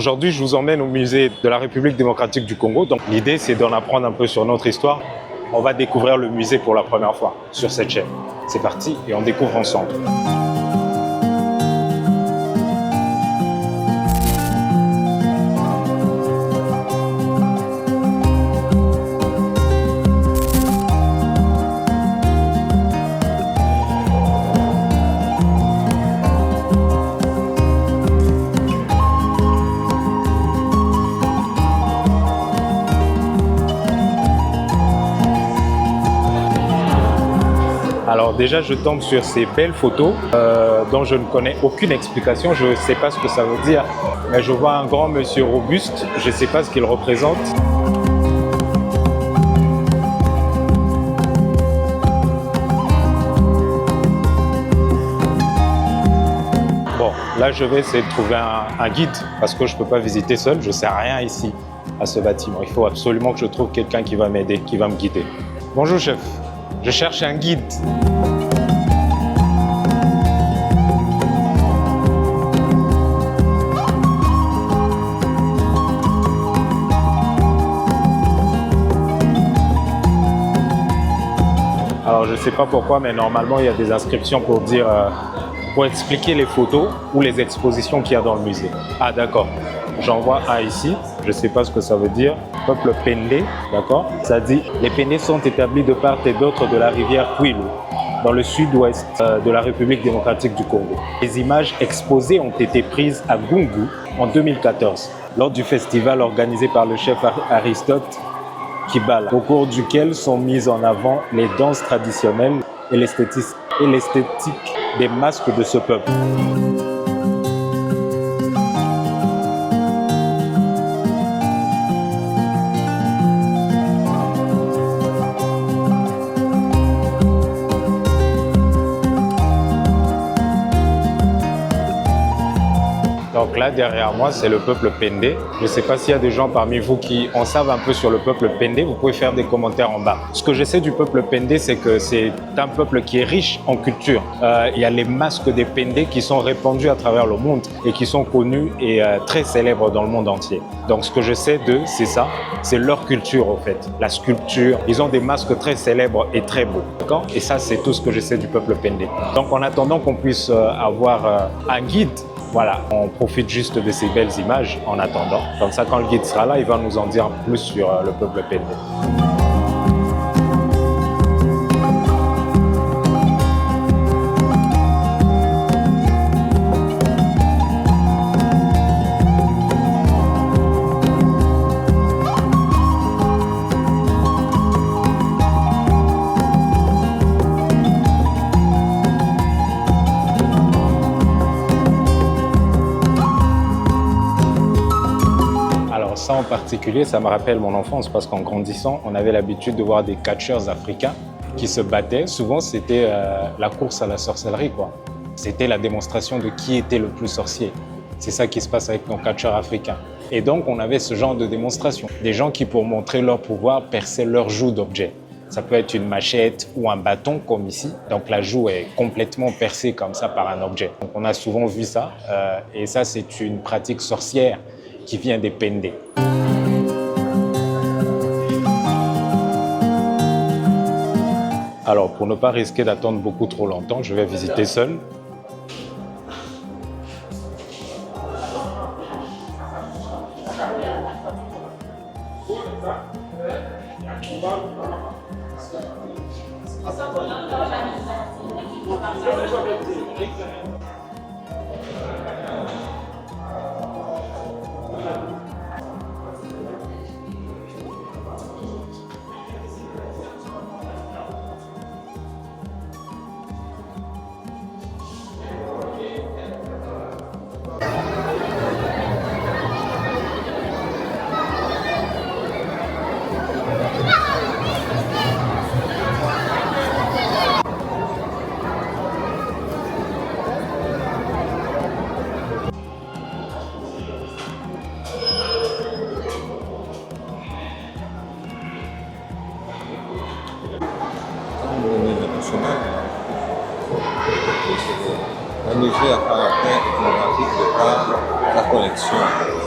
Aujourd'hui, je vous emmène au musée de la République démocratique du Congo. Donc, l'idée, c'est d'en apprendre un peu sur notre histoire. On va découvrir le musée pour la première fois sur cette chaîne. C'est parti et on découvre ensemble. Alors déjà, je tombe sur ces belles photos dont je ne connais aucune explication. Je ne sais pas ce que ça veut dire, mais je vois un grand monsieur robuste. Je ne sais pas ce qu'il représente. Bon, là, je vais essayer de trouver un guide parce que je ne peux pas visiter seul. Je ne sais rien ici à ce bâtiment. Il faut absolument que je trouve quelqu'un qui va m'aider, qui va me guider. Bonjour, chef. Je cherche un guide. Alors, je ne sais pas pourquoi, mais normalement, il y a des inscriptions pour dire, pour expliquer les photos ou les expositions qu'il y a dans le musée. Ah, d'accord. J'en vois un ici. Je ne sais pas ce que ça veut dire. Peuple Pendé, d'accord. Ça dit « Les Pendés sont établis de part et d'autre de la rivière Kwilu, dans le sud-ouest de la République démocratique du Congo. » Les images exposées ont été prises à Gungu en 2014, lors du festival organisé par le chef Aristote Kibala, au cours duquel sont mises en avant les danses traditionnelles et l'esthétique des masques de ce peuple. Donc là, derrière moi, c'est le peuple Pendé. Je ne sais pas s'il y a des gens parmi vous qui en savent un peu sur le peuple Pendé. Vous pouvez faire des commentaires en bas. Ce que je sais du peuple Pendé, c'est que c'est un peuple qui est riche en culture. Il y a les masques des Pendé qui sont répandus à travers le monde et qui sont connus et très célèbres dans le monde entier. Donc ce que je sais d'eux, c'est ça. C'est leur culture, en fait. La sculpture. Ils ont des masques très célèbres et très beaux. D'accord ? Et ça, c'est tout ce que je sais du peuple Pendé. Donc en attendant qu'on puisse avoir un guide, voilà, on profite juste de ces belles images en attendant. Comme ça, quand le guide sera là, il va nous en dire plus sur le peuple Pendé. Ça en particulier, ça me rappelle mon enfance parce qu'en grandissant, on avait l'habitude de voir des catcheurs africains qui se battaient. Souvent, c'était la course à la sorcellerie, quoi. C'était la démonstration de qui était le plus sorcier. C'est ça qui se passe avec nos catcheurs africains. Et donc, on avait ce genre de démonstration. Des gens qui, pour montrer leur pouvoir, perçaient leur joue d'objet. Ça peut être une machette ou un bâton, comme ici. Donc, la joue est complètement percée comme ça par un objet. Donc, on a souvent vu ça. Et ça, c'est une pratique sorcière qui vient des Pendé. Alors, pour ne pas risquer d'attendre beaucoup trop longtemps, je vais visiter seul. Un musée à part ethnographique, c'est pas la collection.